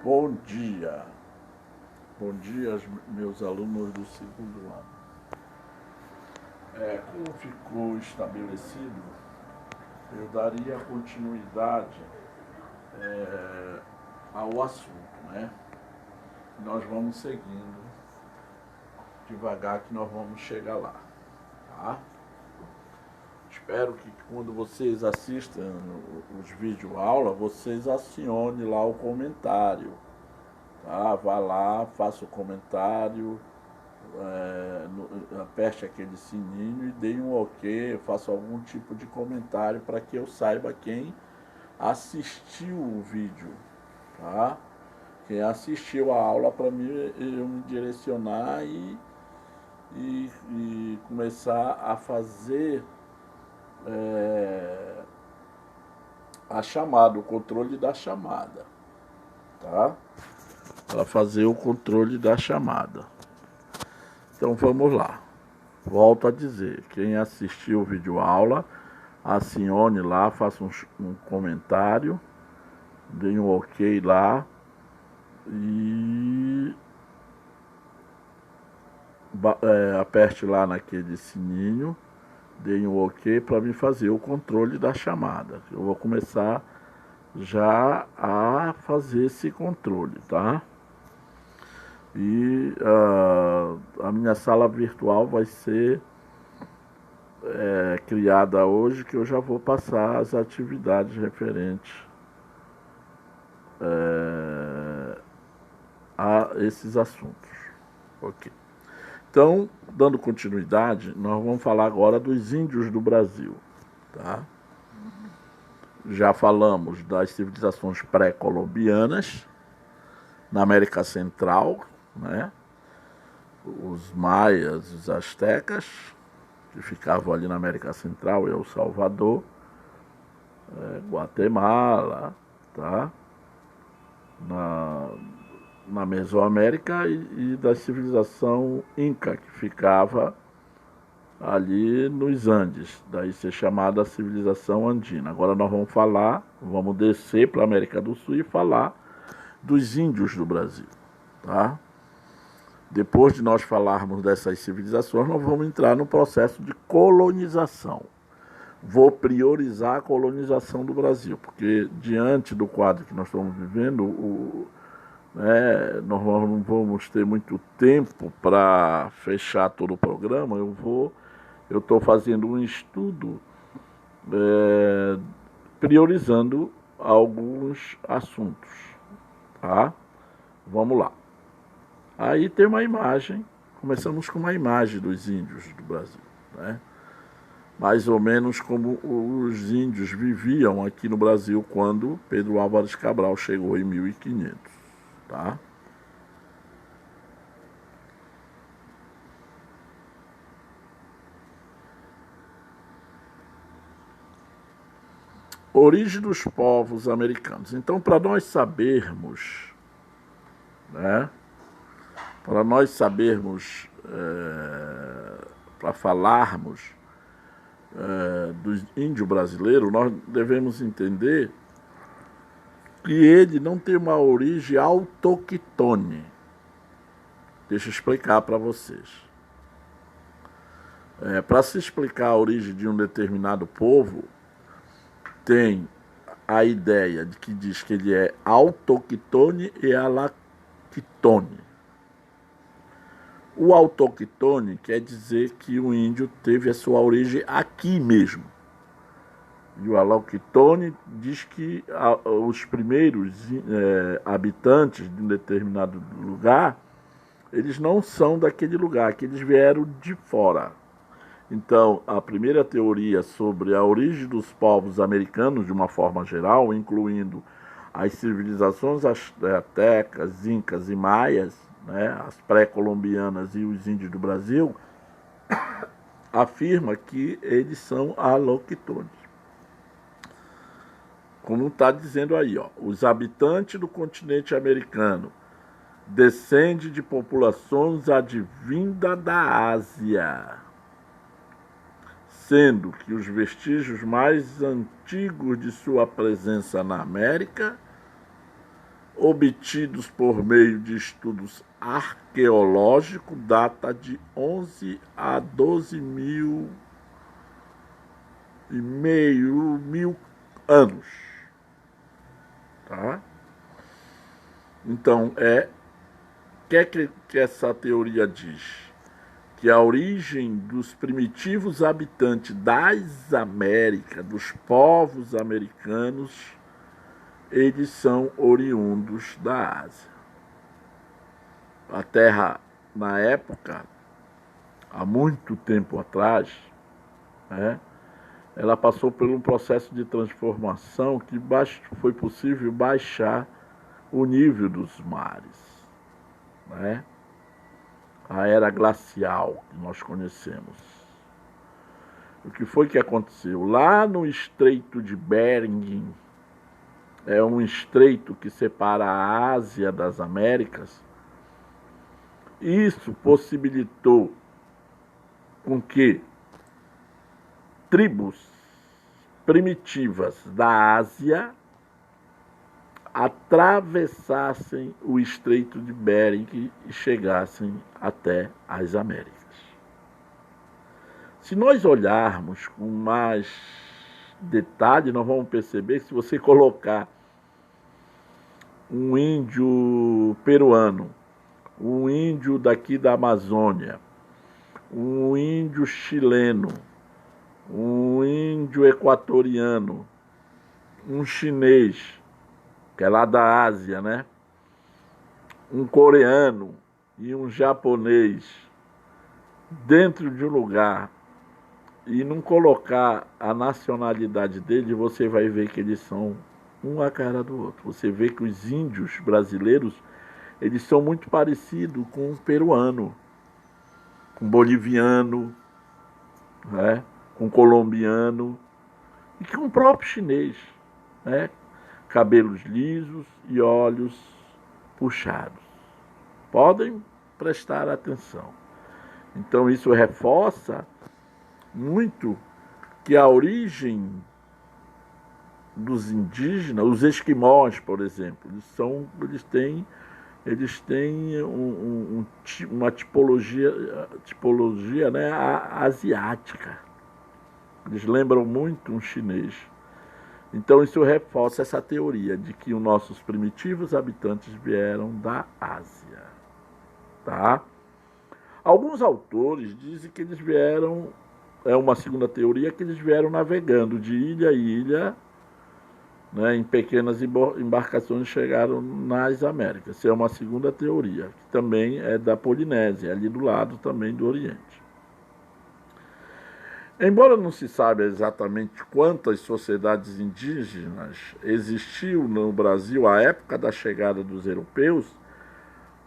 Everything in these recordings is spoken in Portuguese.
Bom dia. Bom dia, meus alunos do segundo ano. Como ficou estabelecido, eu daria continuidade ao assunto, né? Nós vamos seguindo devagar que nós vamos chegar lá, tá? Espero que quando vocês assistam os vídeos aula, vocês acionem lá o comentário, tá? Vá lá, faça o comentário, aperte aquele sininho e dê um ok, faça algum tipo de comentário para que eu saiba quem assistiu o vídeo, tá? Quem assistiu a aula para mim eu me direcionar e começar a fazer a chamada, o controle da chamada, tá? Para fazer o controle da chamada. Então vamos lá. Volto a dizer, quem assistiu o vídeo aula, acione lá, faça um comentário, dê um ok lá e aperte lá naquele sininho, dê um ok para me fazer o controle da chamada. Eu vou começar já a fazer esse controle, tá? E a minha sala virtual vai ser criada hoje, que eu já vou passar as atividades referentes a esses assuntos. Ok. Então, dando continuidade, nós vamos falar agora dos índios do Brasil, tá? Já falamos das civilizações pré-colombianas na América Central, né? Os maias, os astecas, que ficavam ali na América Central, El Salvador, Guatemala, tá? Na Mesoamérica e da civilização Inca, que ficava ali nos Andes, daí ser chamada civilização andina. Agora nós vamos descer para a América do Sul e falar dos índios do Brasil, tá? Depois de nós falarmos dessas civilizações, nós vamos entrar no processo de colonização. Vou priorizar a colonização do Brasil, porque diante do quadro que nós estamos vivendo, nós não vamos ter muito tempo para fechar todo o programa. Eu estou fazendo um estudo priorizando alguns assuntos, tá? Vamos lá. Aí tem uma imagem, começamos com uma imagem dos índios do Brasil, né? Mais ou menos como os índios viviam aqui no Brasil quando Pedro Álvares Cabral chegou em 1500, tá? Origem dos povos americanos. Então, para nós sabermos, né? Para nós sabermos, para falarmos do índio brasileiro, nós devemos entender que ele não tem uma origem autóctone. Deixa eu explicar para vocês. Para se explicar a origem de um determinado povo, tem a ideia de que diz que ele é autóctone e alactone. O autóctone quer dizer que o índio teve a sua origem aqui mesmo. E o alauctone diz que os primeiros habitantes de um determinado lugar, eles não são daquele lugar, que eles vieram de fora. Então, a primeira teoria sobre a origem dos povos americanos, de uma forma geral, incluindo as civilizações astecas, incas e maias, né, as pré-colombianas e os índios do Brasil, afirma que eles são alauctones. Como está dizendo aí, ó, os habitantes do continente americano descendem de populações advindas da Ásia, sendo que os vestígios mais antigos de sua presença na América obtidos por meio de estudos arqueológicos, data de 11 a 12 mil anos. Tá? Então, que essa teoria diz? Que a origem dos primitivos habitantes das Américas, dos povos americanos, eles são oriundos da Ásia. A Terra, na época, há muito tempo atrás, né, ela passou por um processo de transformação que foi possível baixar o nível dos mares, né? A era glacial que nós conhecemos. O que foi que aconteceu? Lá no Estreito de Bering, é um estreito que separa a Ásia das Américas, isso possibilitou com que tribos primitivas da Ásia atravessassem o Estreito de Bering e chegassem até as Américas. Se nós olharmos com mais detalhe, nós vamos perceber que se você colocar um índio peruano, um índio daqui da Amazônia, um índio chileno, um índio equatoriano, um chinês, que é lá da Ásia, né? Um coreano e um japonês dentro de um lugar e não colocar a nacionalidade dele, você vai ver que eles são um a cara do outro. Você vê que os índios brasileiros, eles são muito parecidos com o peruano, com o boliviano, né? Com o colombiano e com o próprio chinês, né? Cabelos lisos e olhos puxados. Podem prestar atenção. Então isso reforça muito que a origem dos indígenas, os esquimós, por exemplo, eles têm uma tipologia, né, asiática. Eles lembram muito um chinês. Então isso reforça essa teoria de que os nossos primitivos habitantes vieram da Ásia. Tá? Alguns autores dizem que eles vieram, é uma segunda teoria, que eles vieram navegando de ilha em ilha, né, em pequenas embarcações, chegaram nas Américas. Essa é uma segunda teoria, que também é da Polinésia, ali do lado também do Oriente. Embora não se saiba exatamente quantas sociedades indígenas existiam no Brasil à época da chegada dos europeus,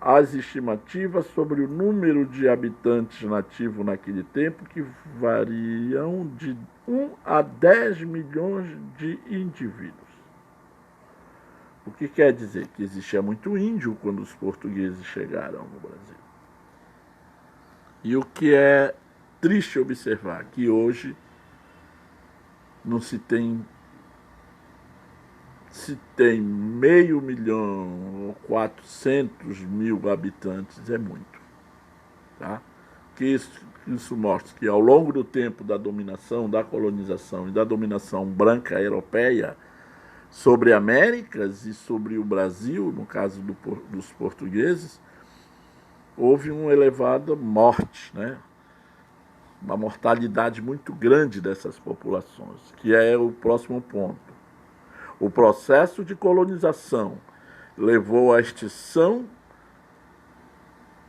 as estimativas sobre o número de habitantes nativos naquele tempo que variam de 1 a 10 milhões de indivíduos. O que quer dizer? Que existia muito índio quando os portugueses chegaram no Brasil. E o que é triste observar que hoje não se tem 500.000 ou 400.000 habitantes, é muito. Tá? Que isso mostra que ao longo do tempo da dominação, da colonização e da dominação branca europeia sobre Américas e sobre o Brasil, no caso dos portugueses, houve uma elevada morte, né? Uma mortalidade muito grande dessas populações, que é o próximo ponto. O processo de colonização levou à extinção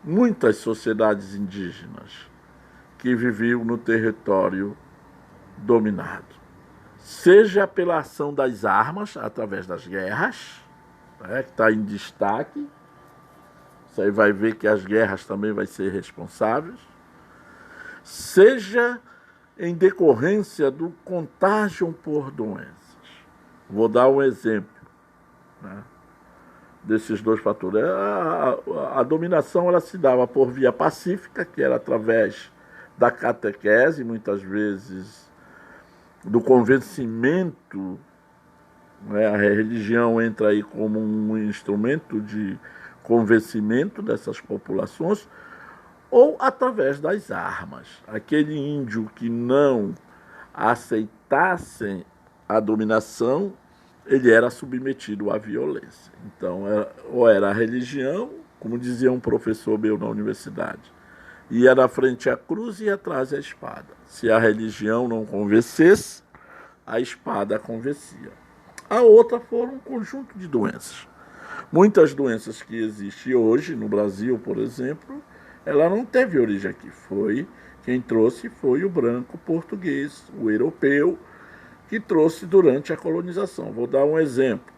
muitas sociedades indígenas que viviam no território dominado. Seja pela ação das armas, através das guerras, né, que está em destaque. Você aí vai ver que as guerras também vão ser responsáveis. Seja em decorrência do contágio por doenças. Vou dar um exemplo, né, desses dois fatores. A dominação ela se dava por via pacífica, que era através da catequese, muitas vezes do convencimento né? A religião entra aí como um instrumento de convencimento dessas populações, ou através das armas. Aquele índio que não aceitasse a dominação, ele era submetido à violência. Então, ou era a religião, como dizia um professor meu na universidade, ia na frente a cruz e atrás a espada. Se a religião não convencesse, a espada convencia. A outra foram um conjunto de doenças. Muitas doenças que existem hoje no Brasil, por exemplo, ela não teve origem aqui. Quem trouxe foi o branco português, o europeu, que trouxe durante a colonização. Vou dar um exemplo.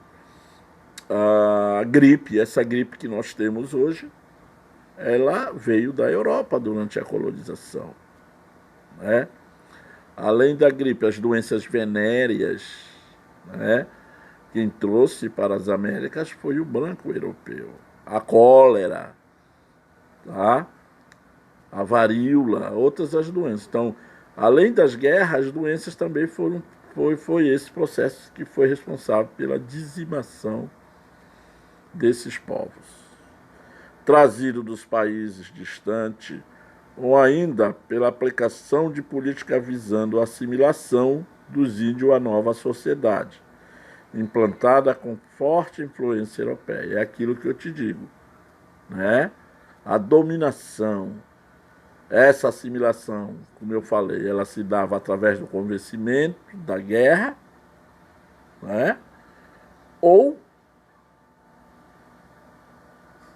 A gripe, essa gripe que nós temos hoje, ela veio da Europa durante a colonização, né? Além da gripe, as doenças venéreas, né? Quem trouxe para as Américas foi o branco europeu. A cólera, tá? A varíola, outras as doenças. Então, além das guerras, as doenças também foi esse processo que foi responsável pela dizimação desses povos. Trazido dos países distantes, ou ainda pela aplicação de política visando a assimilação dos índios à nova sociedade, implantada com forte influência europeia. É aquilo que eu te digo, né? A dominação, essa assimilação, como eu falei, ela se dava através do convencimento, da guerra, né? Ou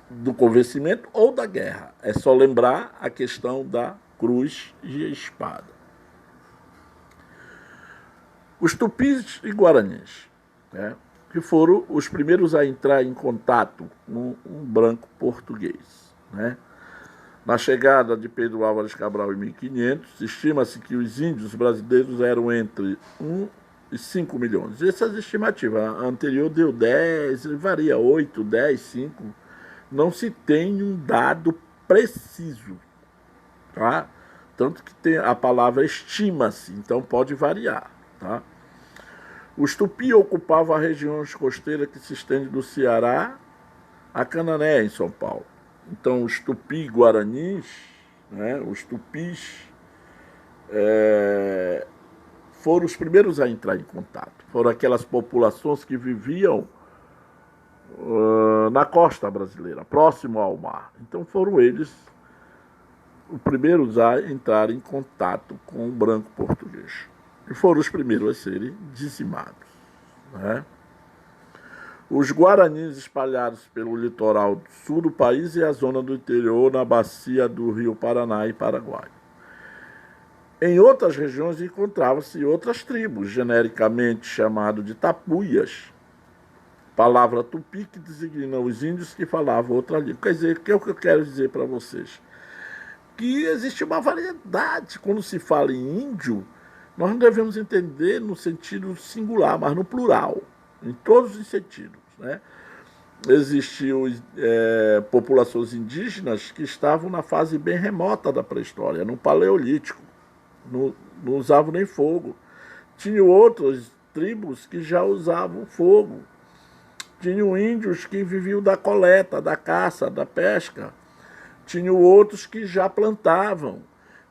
do convencimento ou da guerra. É só lembrar a questão da cruz e a espada. Os tupis e guaranis, né, que foram os primeiros a entrar em contato com um branco português, né? Na chegada de Pedro Álvares Cabral em 1500, estima-se que os índios brasileiros eram entre 1 e 5 milhões. Essas estimativas, a anterior deu 10, varia 8, 10, 5. Não se tem um dado preciso, tá? Tanto que tem a palavra estima-se, então pode variar, tá? Os tupi ocupavam a região costeira que se estende do Ceará a Canané, em São Paulo. Então, os tupi-guaranis, né, os tupis, foram os primeiros a entrar em contato. Foram aquelas populações que viviam na costa brasileira, próximo ao mar. Então, foram eles os primeiros a entrar em contato com o branco português. E foram os primeiros a serem dizimados, né? Os guaranis espalhados pelo litoral sul do país e a zona do interior na bacia do Rio Paraná e Paraguai. Em outras regiões encontravam-se outras tribos, genericamente chamadas de tapuias, palavra tupi que designa os índios que falavam outra língua. Quer dizer, o que é o que eu quero dizer para vocês? Que existe uma variedade. Quando se fala em índio, nós não devemos entender no sentido singular, mas no plural, em todos os sentidos, né? Existiam populações indígenas que estavam na fase bem remota da pré-história, no Paleolítico, não usavam nem fogo. Tinham outras tribos que já usavam fogo. Tinham índios que viviam da coleta, da caça, da pesca. Tinham outros que já plantavam.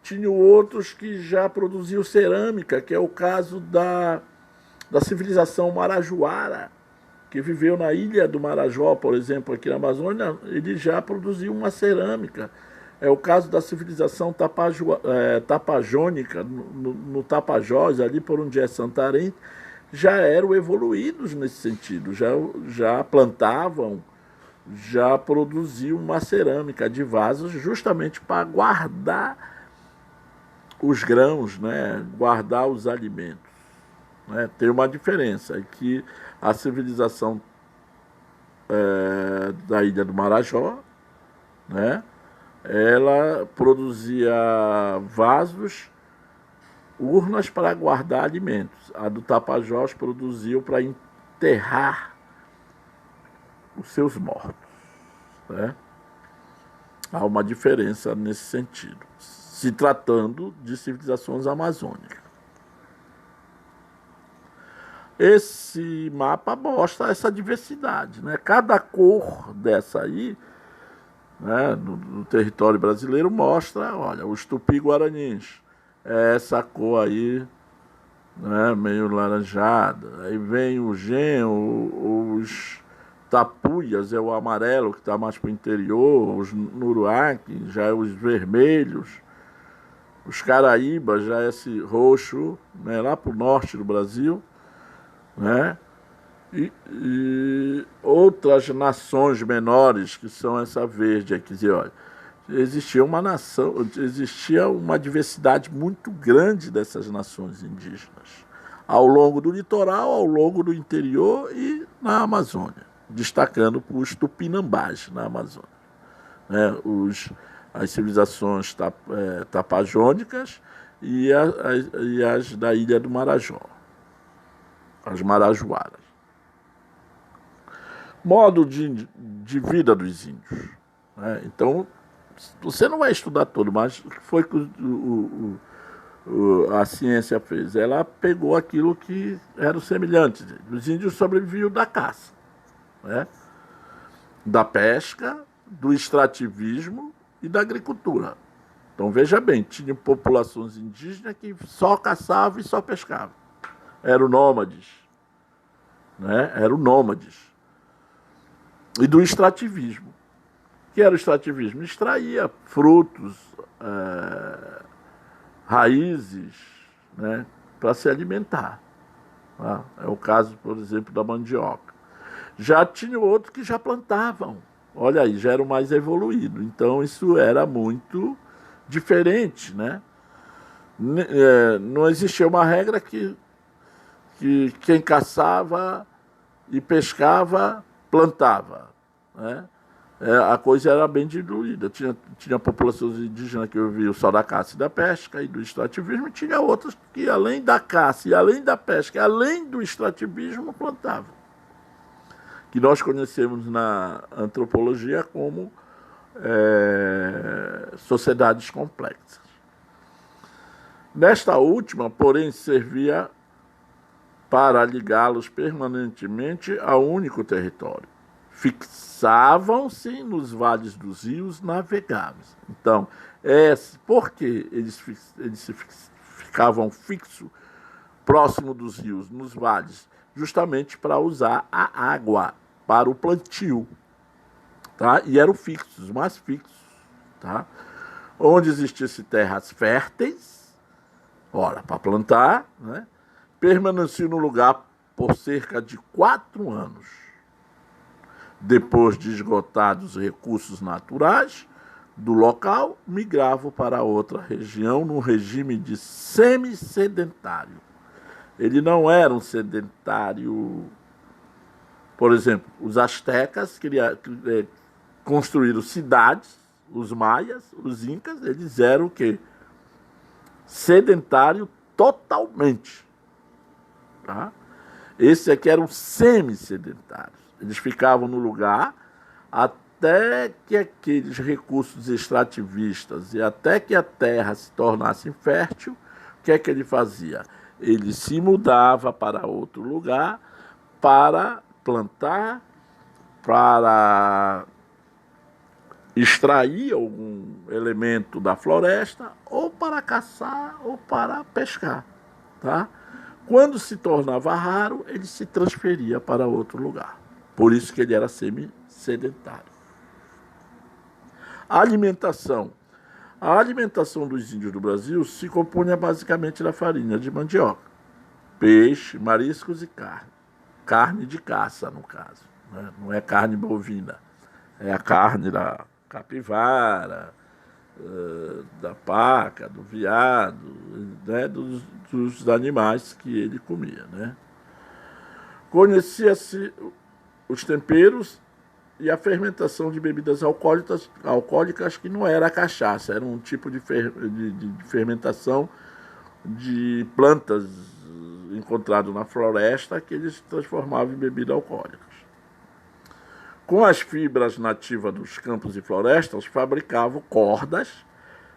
Tinham outros que já produziam cerâmica, que é o caso da civilização marajoara, que viveu na ilha do Marajó, por exemplo, aqui na Amazônia. Ele já produziu uma cerâmica. É o caso da civilização tapajônica, no Tapajós, ali por onde é Santarém, já eram evoluídos nesse sentido, já plantavam, já produziam uma cerâmica de vasos justamente para guardar os grãos, né? Guardar os alimentos, né? Tem uma diferença, é que a civilização da Ilha do Marajó, né? Ela produzia vasos, urnas para guardar alimentos. A do Tapajós produziu para enterrar os seus mortos, né? Há uma diferença nesse sentido, se tratando de civilizações amazônicas. Esse mapa mostra essa diversidade, né? Cada cor dessa aí, né, no território brasileiro mostra, olha, os tupi-guaranins, é essa cor aí, né, meio laranjada. Aí vem o os tapuias, é o amarelo que está mais para o interior, os nuruaki, já é os vermelhos, os caraíbas, já é esse roxo, né, lá para o norte do Brasil, né? E outras nações menores que são essa verde aqui, dizer, olha, existia uma nação, existia uma diversidade muito grande dessas nações indígenas ao longo do litoral, ao longo do interior e na Amazônia, destacando os tupinambás na Amazônia, né? As civilizações tapajônicas e as da Ilha do Marajó, as marajoaras. Modo de vida dos índios, né? Então, você não vai estudar todo, mas o que foi que a ciência fez? Ela pegou aquilo que era o semelhante. Os índios sobreviviam da caça, né? Da pesca, do extrativismo e da agricultura. Então, veja bem, tinha populações indígenas que só caçavam e só pescavam. Eram nômades, né? Eram nômades. E do extrativismo. O que era o extrativismo? Extraía frutos, raízes, né, para se alimentar. Tá? É o caso, por exemplo, da mandioca. Já tinha outros que já plantavam. Olha aí, já era o mais evoluído. Então, isso era muito diferente, né? Não existia uma regra que quem caçava e pescava plantava, né? A coisa era bem diluída. Tinha populações indígenas que viviam só da caça e da pesca e do extrativismo, e tinha outras que, além da caça e além da pesca, e além do extrativismo, plantavam. Que nós conhecemos na antropologia como sociedades complexas. Nesta última, porém, servia para ligá-los permanentemente a um único território. Fixavam-se nos vales dos rios navegáveis. Então, por que eles ficavam fixos próximo dos rios, nos vales? Justamente para usar a água para o plantio. Tá? E eram fixos, mais fixos. Tá? Onde existissem terras férteis, ora, para plantar, né? Permaneci no lugar por cerca de 4 anos. Depois de esgotados os recursos naturais do local, migravam para outra região num regime de semi-sedentário. Ele não era um sedentário. Por exemplo, os astecas construíram cidades, os maias, os incas, eles eram o quê? Sedentário totalmente. Tá? Esses aqui eram semi-sedentários. Eles ficavam no lugar até que aqueles recursos extrativistas e até que a terra se tornasse fértil. O que é que ele fazia? Ele se mudava para outro lugar para plantar, para extrair algum elemento da floresta, ou para caçar, ou para pescar. Tá? Quando se tornava raro, ele se transferia para outro lugar. Por isso que ele era semi-sedentário. A alimentação. A alimentação dos índios do Brasil se compunha basicamente da farinha de mandioca, peixe, mariscos e carne. Carne de caça, no caso. Né? Não é carne bovina. É a carne da capivara, da paca, do veado, né? dos animais que ele comia. Né? Conhecia-se os temperos e a fermentação de bebidas alcoólicas que não era a cachaça, era um tipo de fermentação de plantas encontrado na floresta que eles transformavam em bebidas alcoólicas. Com as fibras nativas dos campos e florestas, fabricavam cordas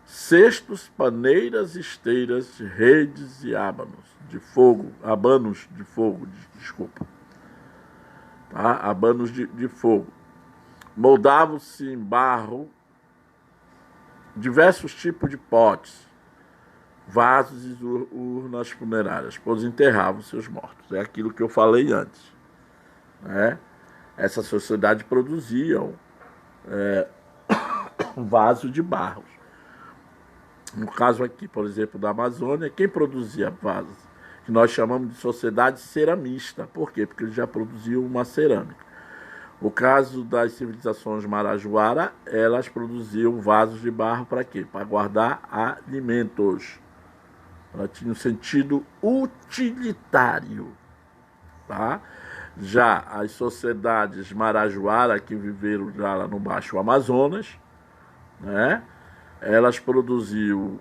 cestos, paneiras, esteiras, redes e abanos de fogo, desculpa, tá? Abanos de fogo. Moldavam-se em barro diversos tipos de potes, vasos e urnas funerárias, pois enterravam seus mortos. É aquilo que eu falei antes, né? Essa sociedade produziam um vaso de barro. No caso aqui, por exemplo, da Amazônia, quem produzia vasos, que nós chamamos de sociedade ceramista. Por quê? Porque eles já produziam uma cerâmica. O caso das civilizações Marajoara, elas produziam vasos de barro para quê? Para guardar alimentos. Ela tinha um sentido utilitário, tá? Já as sociedades Marajoara, que viveram já lá no Baixo Amazonas, né? Elas produziam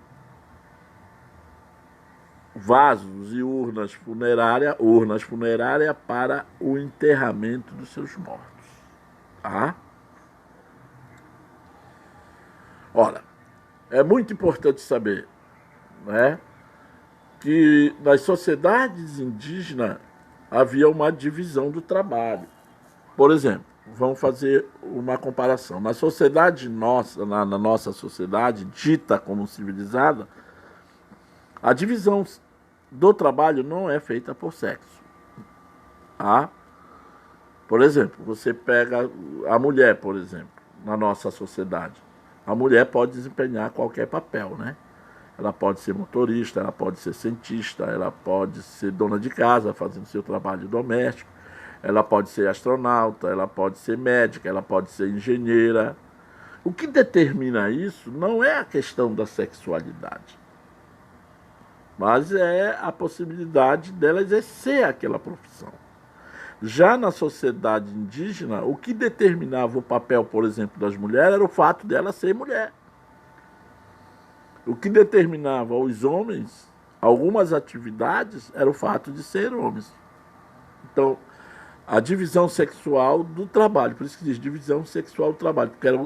vasos e urnas funerárias para o enterramento dos seus mortos, tá? Ora, é muito importante saber, né, que nas sociedades indígenas havia uma divisão do trabalho. Por exemplo, vamos fazer uma comparação. Na sociedade nossa, na nossa sociedade, dita como civilizada, a divisão do trabalho não é feita por sexo. Tá? Por exemplo, você pega a mulher, por exemplo, na nossa sociedade. A mulher pode desempenhar qualquer papel, né? Ela pode ser motorista, ela pode ser cientista, ela pode ser dona de casa, fazendo seu trabalho doméstico, ela pode ser astronauta, ela pode ser médica, ela pode ser engenheira. O que determina isso não é a questão da sexualidade, mas é a possibilidade dela exercer aquela profissão. Já na sociedade indígena, o que determinava o papel, por exemplo, das mulheres era o fato dela ser mulher. O que determinava aos homens algumas atividades era o fato de ser homens. Então, a divisão sexual do trabalho, por isso que diz divisão sexual do trabalho, porque era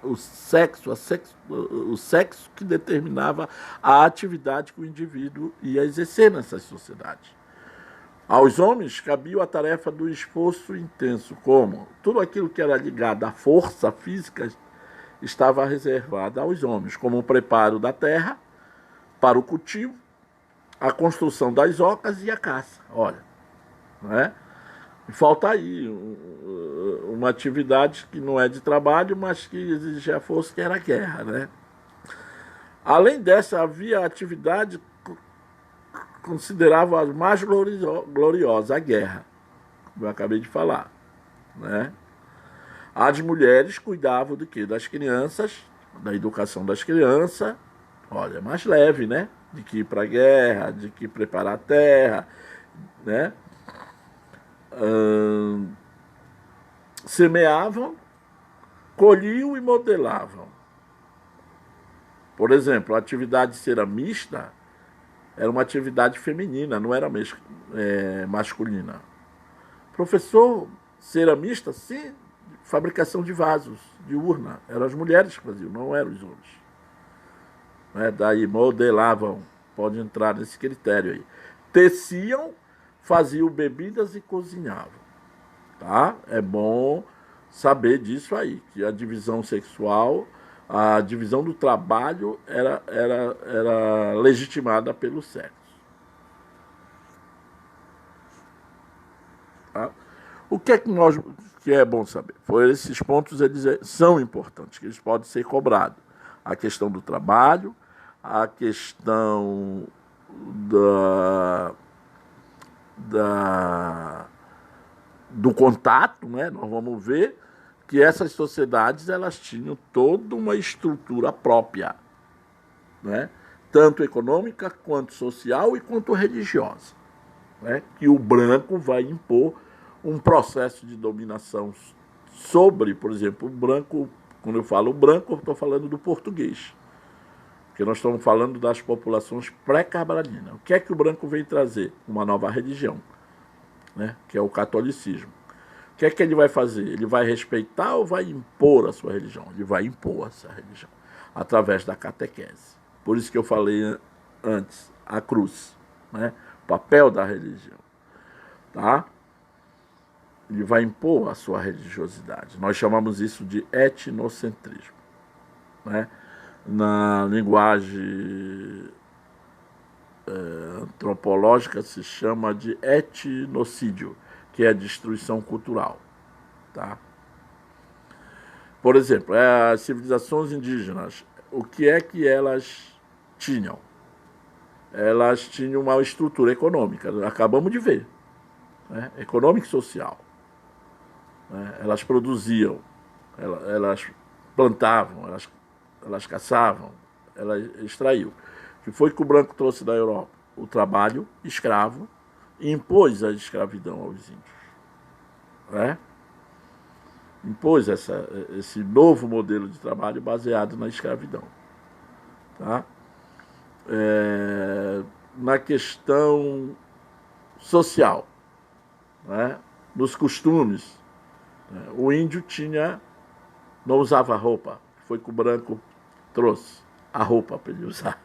o sexo que determinava a atividade que o indivíduo ia exercer nessas sociedades. Aos homens cabia a tarefa do esforço intenso, como tudo aquilo que era ligado à força física estava reservado aos homens, como o preparo da terra para o cultivo, a construção das ocas e a caça. Olha, não é? Falta aí uma atividade que não é de trabalho, mas que exigia força, que era a guerra, né? Além dessa, havia a atividade considerava a mais gloriosa, a guerra, como eu acabei de falar, né? As mulheres cuidavam do quê? Das crianças, da educação das crianças. Olha, mais leve, né? De que ir para a guerra, de que preparar a terra, né? Semeavam, colhiam e modelavam. Por exemplo, a atividade ceramista era uma atividade feminina, não era masculina. Professor ceramista, sim, fabricação de vasos, de urna. Eram as mulheres que faziam, não eram os homens. Daí modelavam, pode entrar nesse critério aí. Teciam, faziam bebidas e cozinhavam. Tá? É bom saber disso aí, que a divisão sexual, a divisão do trabalho era legitimada pelo sexo. Tá? O que é que é bom saber? Esses pontos eles são importantes, que eles podem ser cobrados. A questão do trabalho, a questão do contato, né? Nós vamos ver que essas sociedades elas tinham toda uma estrutura própria, né? Tanto econômica, quanto social e quanto religiosa, né? Que o branco vai impor um processo de dominação sobre, por exemplo, o branco. Quando eu falo branco, eu estou falando do português, porque nós estamos falando das populações pré-cabralinas. O que é que o branco vem trazer? Uma nova religião, né? Que é o catolicismo. O que é que ele vai fazer? Ele vai respeitar ou vai impor a sua religião? Ele vai impor essa religião. através da catequese. Por isso que eu falei antes, a cruz, né? O papel da religião, tá? Ele vai impor a sua religiosidade. Nós chamamos isso de etnocentrismo, né? Na linguagem antropológica se chama de etnocídio, que é a destruição cultural, tá? Por exemplo, as civilizações indígenas, o que é que elas tinham? Elas tinham uma estrutura econômica, acabamos de ver, né? Econômica e social. Né? Elas produziam, elas plantavam, elas caçavam, elas extraíam. O que foi que o branco trouxe da Europa? O trabalho escravo e impôs a escravidão aos índios. Né? Impôs esse novo modelo de trabalho baseado na escravidão. Tá? Na questão social, né? Nos costumes, né? O índio não usava roupa, foi que o branco trouxe a roupa para ele usar,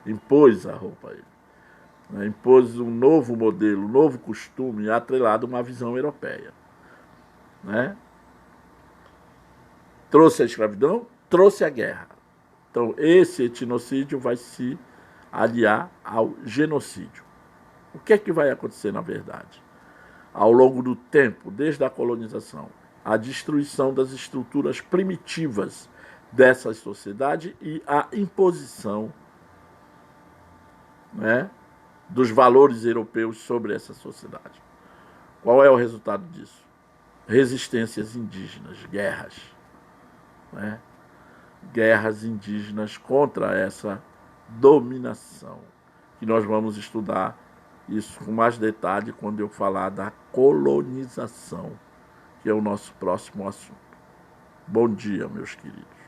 impôs a roupa a ele, né? Impôs um novo modelo, um novo costume atrelado a uma visão europeia, né? Trouxe a escravidão, trouxe a guerra. Então, esse etnocídio vai se aliar ao genocídio. O que é que vai acontecer, na verdade? Ao longo do tempo, desde a colonização, a destruição das estruturas primitivas dessa sociedade e a imposição, né, dos valores europeus sobre essa sociedade. Qual é o resultado disso? Resistências indígenas, guerras, né? Guerras indígenas contra essa dominação, que nós vamos estudar isso com mais detalhe quando eu falar da colonização, que é o nosso próximo assunto. Bom dia, meus queridos.